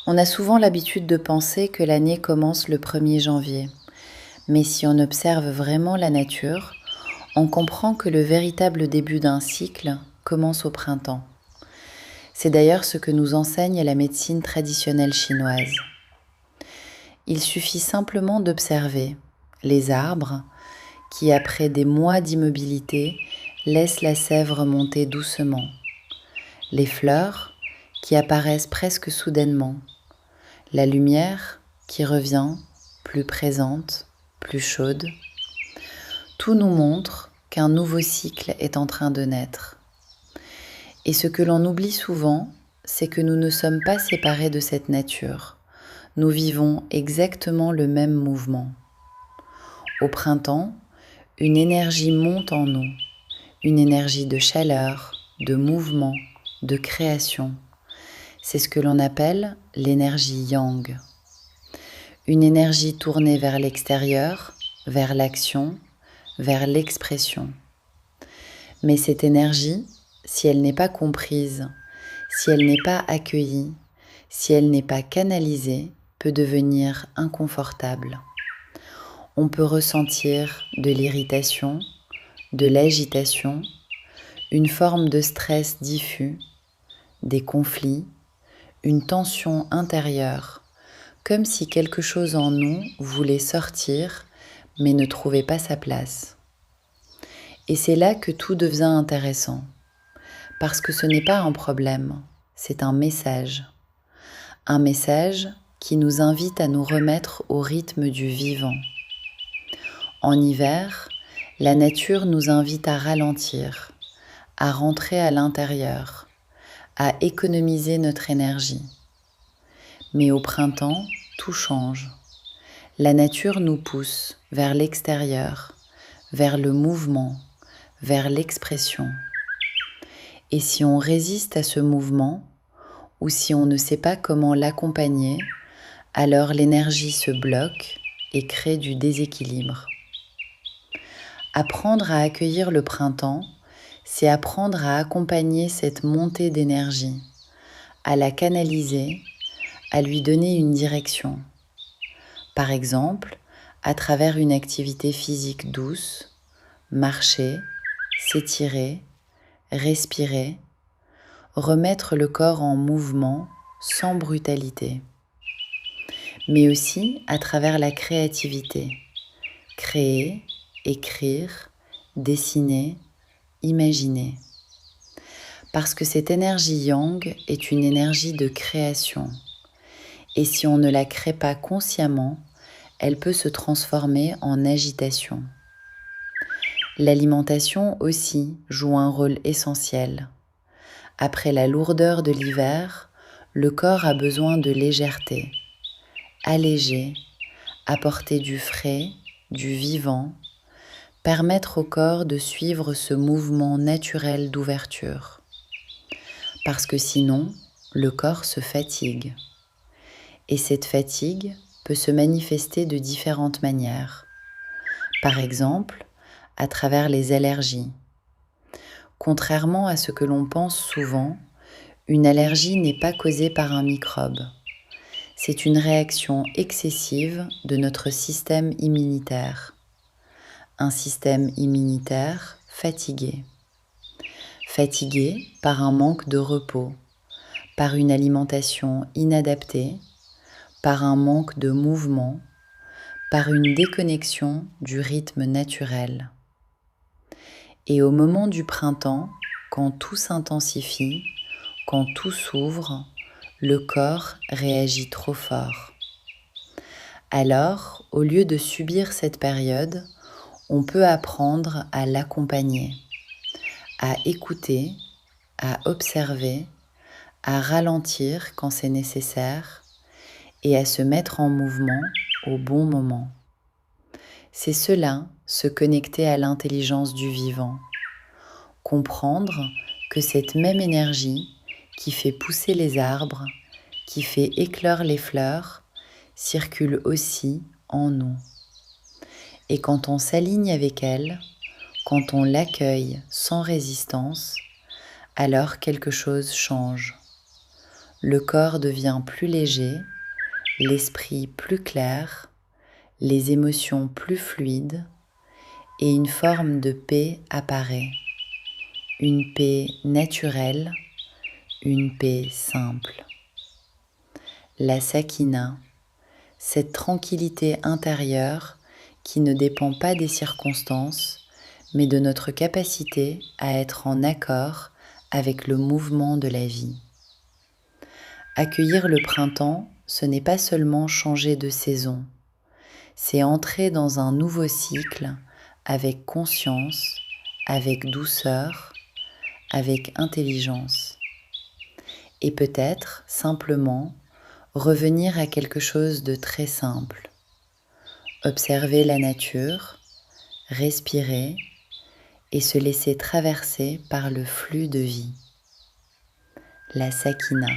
On a souvent l'habitude de penser que l'année commence le 1er janvier. Mais si on observe vraiment la nature, on comprend que le véritable début d'un cycle commence au printemps. C'est d'ailleurs ce que nous enseigne la médecine traditionnelle chinoise. Il suffit simplement d'observer les arbres qui, après des mois d'immobilité, laissent la sève monter doucement, les fleurs qui apparaissent presque soudainement, la lumière qui revient plus présente, plus chaude. Tout nous montre qu'un nouveau cycle est en train de naître. Et ce que l'on oublie souvent, c'est que nous ne sommes pas séparés de cette nature. Nous vivons exactement le même mouvement. Au printemps, une énergie monte en nous, une énergie de chaleur, de mouvement, de création. C'est ce que l'on appelle l'énergie yang. Une énergie tournée vers l'extérieur, vers l'action, vers l'expression. Mais cette énergie, si elle n'est pas comprise, si elle n'est pas accueillie, si elle n'est pas canalisée, peut devenir inconfortable. On peut ressentir de l'irritation, de l'agitation, une forme de stress diffus, des conflits, une tension intérieure, comme si quelque chose en nous voulait sortir mais ne trouvait pas sa place. Et c'est là que tout devient intéressant, parce que ce n'est pas un problème, c'est un message qui nous invite à nous remettre au rythme du vivant. En hiver, la nature nous invite à ralentir, à rentrer à l'intérieur, à économiser notre énergie. Mais au printemps, tout change. La nature nous pousse vers l'extérieur, vers le mouvement, vers l'expression. Et si on résiste à ce mouvement, ou si on ne sait pas comment l'accompagner, alors l'énergie se bloque et crée du déséquilibre. Apprendre à accueillir le printemps, c'est apprendre à accompagner cette montée d'énergie, à la canaliser, à lui donner une direction. Par exemple, à travers une activité physique douce, marcher, s'étirer, respirer, remettre le corps en mouvement sans brutalité. Mais aussi à travers la créativité, créer, écrire, dessiner, imaginer. Parce que cette énergie yang est une énergie de création. Et si on ne la crée pas consciemment, elle peut se transformer en agitation. L'alimentation aussi joue un rôle essentiel. Après la lourdeur de l'hiver, le corps a besoin de légèreté, alléger, apporter du frais, du vivant, permettre au corps de suivre ce mouvement naturel d'ouverture. Parce que sinon, le corps se fatigue. Et cette fatigue peut se manifester de différentes manières. Par exemple, à travers les allergies. Contrairement à ce que l'on pense souvent, une allergie n'est pas causée par un microbe. C'est une réaction excessive de notre système immunitaire. Un système immunitaire fatigué. Fatigué par un manque de repos, par une alimentation inadaptée, par un manque de mouvement, par une déconnexion du rythme naturel. Et au moment du printemps, quand tout s'intensifie, quand tout s'ouvre, le corps réagit trop fort. Alors, au lieu de subir cette période, on peut apprendre à l'accompagner, à écouter, à observer, à ralentir quand c'est nécessaire, et à se mettre en mouvement au bon moment. C'est cela, se connecter à l'intelligence du vivant. Comprendre que cette même énergie qui fait pousser les arbres, qui fait éclore les fleurs, circule aussi en nous. Et quand on s'aligne avec elle, quand on l'accueille sans résistance, alors quelque chose change. le corps devient plus léger, l'esprit plus clair, les émotions plus fluides et une forme de paix apparaît. Une paix naturelle, une paix simple. La sakina, cette tranquillité intérieure qui ne dépend pas des circonstances, mais de notre capacité à être en accord avec le mouvement de la vie. Accueillir le printemps, ce n'est pas seulement changer de saison, c'est entrer dans un nouveau cycle avec conscience, avec douceur, avec intelligence. Et peut-être simplement revenir à quelque chose de très simple. Observer la nature, respirer et se laisser traverser par le flux de vie. La sakina.